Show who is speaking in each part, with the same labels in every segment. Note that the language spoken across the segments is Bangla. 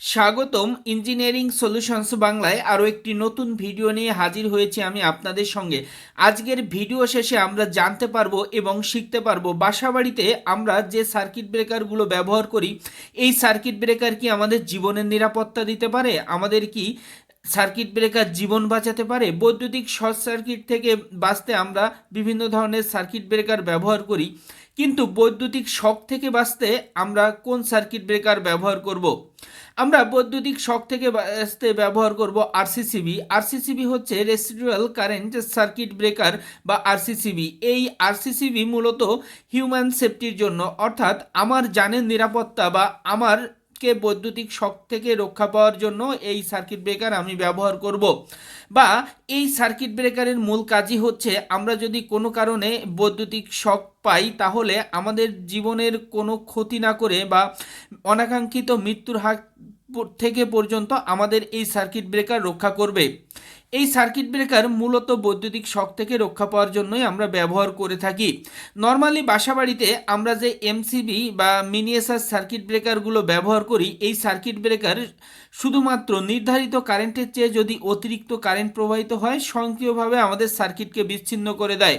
Speaker 1: স্বাগতম ইঞ্জিনিয়ারিং সলিউশনস বাংলায় আরও একটি নতুন ভিডিও নিয়ে হাজির হয়েছি আমি আপনাদের সঙ্গে। আজকের ভিডিও শেষে আমরা জানতে পারবো এবং শিখতে পারবো বাসাবাড়িতে আমরা যে সার্কিট ব্রেকারগুলো ব্যবহার করি, এই সার্কিট ব্রেকার কি আমাদের জীবনের নিরাপত্তা দিতে পারে, আমাদের কি সার্কিট ব্রেকার জীবন বাঁচাতে পারে। বৈদ্যুতিক শর্ট সার্কিট থেকে বাঁচতে আমরা বিভিন্ন ধরনের সার্কিট ব্রেকার ব্যবহার করি, কিন্তু বৈদ্যুতিক শক থেকে বাঁচতে আমরা কোন সার্কিট ব্রেকার ব্যবহার করব? আমরা বৈদ্যুতিক শক থেকে বাঁচতে ব্যবহার করব আরসিসিবি। আরসিসিবি হচ্ছে রেসিডুয়াল কারেন্ট সার্কিট ব্রেকার বা আরসিসিবি। এই আরসিসিবি মূলত হিউম্যান সেফটির জন্য, অর্থাৎ আমার জানের নিরাপত্তা বা আমার কে বৈদ্যুতিক শক থেকে রক্ষা পাওয়ার জন্য এই সার্কিট ব্রেকার আমি ব্যবহার করব। বা এই সার্কিট ব্রেকারের মূল কাজই হচ্ছে আমরা যদি কোনো কারণে বৈদ্যুতিক শক পাই তাহলে আমাদের জীবনের কোনো ক্ষতি না করে বা অনাকাঙ্ক্ষিত মৃত্যুর হাত থেকে পর্যন্ত আমাদের এই সার্কিট ব্রেকার রক্ষা করবে। এই সার্কিট ব্রেকার মূলত বৈদ্যুতিক শক থেকে রক্ষা পাওয়ার জন্যই আমরা ব্যবহার করে থাকি। নর্মালি বাসাবাড়িতে আমরা যে এমসিবি বা মিনিয়েচার সার্কিট ব্রেকারগুলো ব্যবহার করি, এই সার্কিট ব্রেকার শুধুমাত্র নির্ধারিত কারেন্টের চেয়ে যদি অতিরিক্ত কারেন্ট প্রবাহিত হয় স্বয়ংক্রিয়ভাবে আমাদের সার্কিটকে বিচ্ছিন্ন করে দেয়।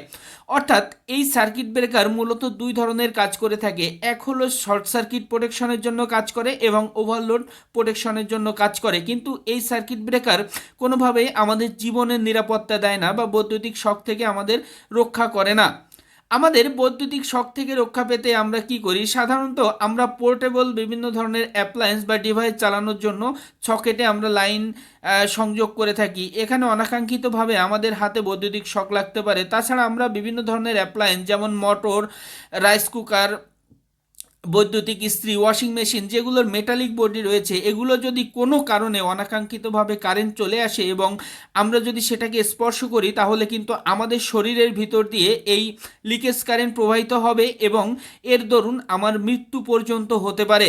Speaker 1: অর্থাৎ এই সার্কিট ব্রেকার মূলত দুই ধরনের কাজ করে থাকে। এক হলো শর্ট সার্কিট প্রোটেকশনের জন্য কাজ করে এবং ওভারলোড প্রোটেকশনের জন্য কাজ করে, কিন্তু এই সার্কিট ব্রেকার কোনোভাবেই আমাদের জীবনের নিরাপত্তা দেয় না বা বৈদ্যুতিক শক থেকে আমাদের রক্ষা করে না। আমাদের বৈদ্যুতিক শক থেকে রক্ষা পেতে আমরা কি করি? সাধারণত আমরা পোর্টেবল বিভিন্ন ধরনের অ্যাপ্লায়েন্স বা ডিভাইস চালানোর জন্য সকেটে আমরা লাইন সংযোগ করে থাকি। এখানে অনাকাঙ্ক্ষিতভাবে আমাদের হাতে বৈদ্যুতিক শক লাগতে পারে। তাছাড়া আমরা বিভিন্ন ধরনের অ্যাপ্লায়েন্স যেমন মোটর, রাইস কুকার, বৈদ্যুতিক ইস্ত্রি, ওয়াশিং মেশিন যেগুলোর মেটালিক বডি রয়েছে, এগুলো যদি কোনো কারণে অনাকাঙ্ক্ষিতভাবে কারেন্ট চলে আসে এবং আমরা যদি সেটাকে স্পর্শ করি তাহলে কিন্তু আমাদের শরীরের ভিতর দিয়ে এই লিকেজ কারেন্ট প্রবাহিত হবে এবং এর দরুন আমার মৃত্যু পর্যন্ত হতে পারে।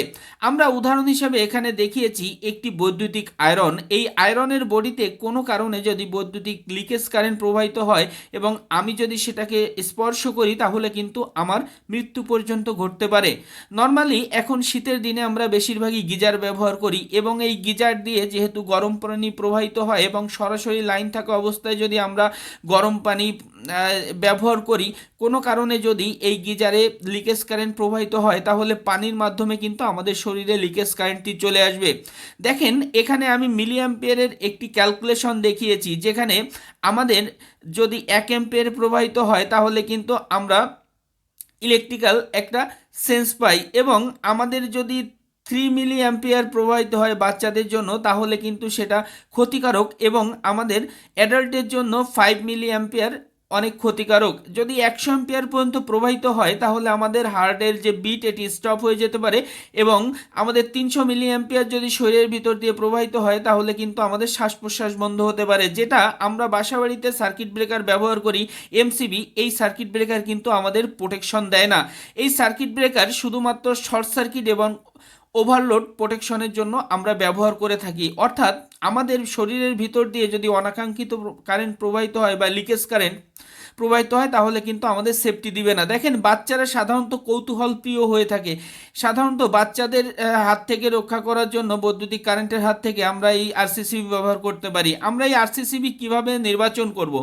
Speaker 1: আমরা উদাহরণ হিসেবে এখানে দেখিয়েছি একটি বৈদ্যুতিক আয়রন। এই আয়রনের বডিতে কোনো কারণে যদি বৈদ্যুতিক লিকেজ কারেন্ট প্রবাহিত হয় এবং আমি যদি সেটাকে স্পর্শ করি তাহলে কিন্তু আমার মৃত্যু পর্যন্ত ঘটতে পারে। নর্মালি এখন শীতের দিনে আমরা বেশিরভাগই গিজার ব্যবহার করি এবং এই গিজার দিয়ে যেহেতু গরম পানি প্রবাহিত হয় এবং সরাসরি লাইন থাকা অবস্থায় যদি আমরা গরম পানি ব্যবহার করি, কোনো কারণে যদি এই গিজারে লিকেজ কারেন্ট প্রবাহিত হয় তাহলে পানির মাধ্যমে কিন্তু আমাদের শরীরে লিকেজ কারেন্টটি চলে আসবে। দেখেন এখানে আমি মিলি অ্যাম্পিয়ারের একটি ক্যালকুলেশন দেখিয়েছি, যেখানে আমাদের যদি 1 অ্যাম্পিয়ার প্রবাহিত হয় তাহলে কিন্তু আমরা ইলেকট্রিক্যাল একটা সেন্স পাই, এবং আমাদের যদি 3 মিলি অ্যাম্পিয়ার প্রবাহিত হয় বাচ্চাদের জন্য তাহলে কিন্তু সেটা ক্ষতিকারক, এবং আমাদের অ্যাডাল্টের জন্য 5 মিলি অ্যাম্পিয়ার অনেক ক্ষতিকারক। যদি 100 অ্যাম্পিয়ার পর্যন্ত প্রবাহিত হয় তাহলে আমাদের হার্টের যে বিট এটি স্টপ হয়ে যেতে পারে, এবং আমাদের 300 মিলি অ্যাম্পিয়ার যদি শরীরের ভিতর দিয়ে প্রবাহিত হয় তাহলে কিন্তু আমাদের শ্বাস প্রশ্বাস বন্ধ হতে পারে। যেটা আমরা বাসাবাড়িতে সার্কিট ব্রেকার ব্যবহার করি এমসিবি, এই সার্কিট ব্রেকার কিন্তু আমাদের প্রোটেকশন দেয় না। এই সার্কিট ব্রেকার শুধুমাত্র শর্ট সার্কিট এবং ওভারলোড প্রোটেকশনের জন্য আমরা ব্যবহার করে থাকি। অর্থাৎ আমাদের শরীরের ভিতর দিয়ে যদি অনাকাঙ্ক্ষিত কারেন্ট প্রবাহিত হয় বা লিকেজ কারেন্ট প্রবাহিত হয় তাহলে কিন্তু আমাদের সেফটি দিবে না। দেখেন বাচ্চারা সাধারণত কৌতূহল প্রিয় হয়ে থাকে। সাধারণত বাচ্চাদের হাত থেকে রক্ষা করার জন্য বৈদ্যুতিক কারেন্টের হাত থেকে আমরা এই আরসিসিবি ব্যবহার করতে পারি। আমরা এই আরসিসিবি কিভাবে নির্বাচন করব?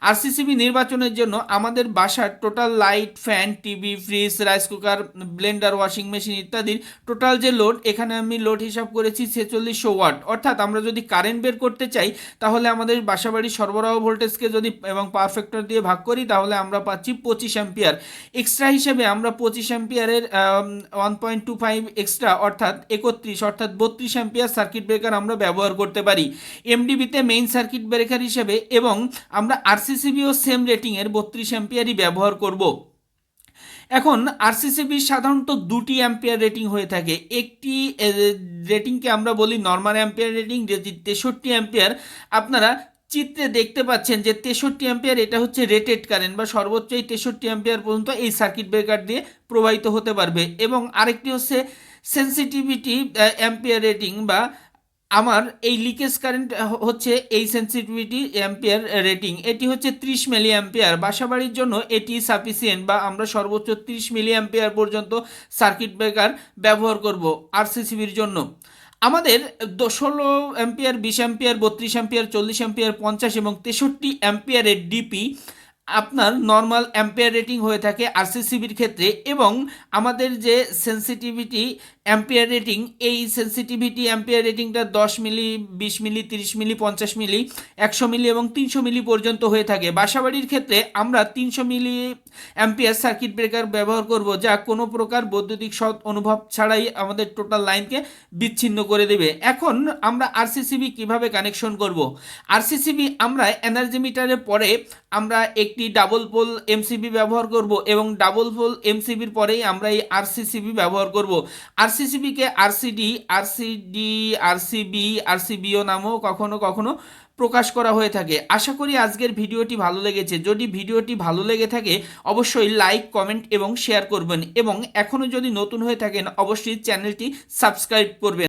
Speaker 1: আরসিসিবি নির্বাচনের জন্য আমাদের বাসার total light, fan, TV, fridge, rice cooker, Blender, washing machine ইত্যাদির টোটাল যে লোড, এখানে আমি লোড হিসাব করেছি 4600 ওয়াট। অর্থাৎ আমরা যদি কারেন্ট বের করতে চাই তাহলে আমাদের বাসাবাড়ির সরবরাহ ভোল্টেজকে যদি এবং পাওয়ার ফ্যাক্টর দিয়ে ভাগ করি তাহলে আমরা পাচ্ছি 25 অ্যাম্পিয়ার। এক্সট্রা হিসেবে আমরা 25 অ্যাম্পিয়ারের 1.25 এক্সট্রা অর্থাৎ 31 অর্থাৎ 32 অ্যাম্পিয়ার সার্কিট ব্রেকার আমরা ব্যবহার করতে পারি এমডিবিতে মেইন সার্কিট ব্রেকার হিসেবে, এবং আমরা আরসিসিবিও সেম রেটিংয়ের 32 অ্যাম্পিয়ারই ব্যবহার করব। এখন আরসিসিবির সাধারণত 2টি অ্যাম্পিয়ার রেটিং হয়ে থাকে। একটি রেটিংকে আমরা বলি নর্মাল অ্যাম্পিয়ার রেটিং, যেটি 63 অ্যাম্পিয়ার। আপনারা চিত্রে দেখতে পাচ্ছেন যে 63 অ্যাম্পিয়ার এটা হচ্ছে রেটেড কারেন্ট বা সর্বোচ্চ এই 63 অ্যাম্পিয়ার পর্যন্ত এই সার্কিট ব্রেকার দিয়ে প্রবাহিত হতে পারবে। এবং আরেকটি হচ্ছে সেন্সিটিভিটি অ্যাম্পিয়ার রেটিং, বা আমার এই লিকেজ কারেন্ট হচ্ছে এই সেন্সিটিভিটি অ্যাম্পিয়ার রেটিং, এটি হচ্ছে 30 মিলি অ্যাম্পিয়ার। বাসাবাড়ির জন্য এটি সাফিসিয়েন্ট, বা আমরা সর্বোচ্চ 30 মিলি অ্যাম্পিয়ার পর্যন্ত সার্কিট ব্রেকার ব্যবহার করব আরসিসিবির জন্য। আমাদের 16 অ্যাম্পিয়ার, 20 অ্যাম্পিয়ার, 32 অ্যাম্পিয়ার, 40 অ্যাম্পিয়ার, 50 এবং 63 অ্যাম্পিয়ারের ডিপি আপনার নর্মাল অ্যাম্পিয়ার রেটিং হয়ে থাকে আরসিসিবির ক্ষেত্রে। এবং আমাদের যে সেন্সিটিভিটি অ্যাম্পিয়ার রেটিং, এই সেন্সিটিভিটি অ্যাম্পিয়ার রেটিংটা 10 মিলি, 20 মিলি, 30 মিলি, 50 মিলি, 100 মিলি এবং 300 মিলি পর্যন্ত হয়ে থাকে। বাসাবাড়ির ক্ষেত্রে আমরা 300 মিলি অ্যাম্পিয়ার সার্কিট ব্রেকার ব্যবহার করব, যা কোনো প্রকার বৈদ্যুতিক শর্ট অনুভব ছাড়াই আমাদের টোটাল লাইনকে বিচ্ছিন্ন করে দেবে। এখন আমরা আরসিসিবি কিভাবে কানেকশন করব? আরসিসিবি আমরা এনার্জি মিটারের পরে আমরা একটি ডাবল পোল এমসিবি ব্যবহার করব এবং ডাবল পোল এমসিবির পরেই আমরা এই আরসিসিবি ব্যবহার করব। আরসিসিবিকে আরসিডি, আরসিবি, আরসিবিও নামেও কখনো কখনো প্রকাশ করা হয়ে থাকে। আশা করি আজকের ভিডিওটি ভালো লেগেছে। যদি ভিডিওটি ভালো লেগে থাকে অবশ্যই লাইক, কমেন্ট এবং শেয়ার করবেন, এবং এখনও যদি নতুন হয়ে থাকেন অবশ্যই চ্যানেলটি সাবস্ক্রাইব করবেন।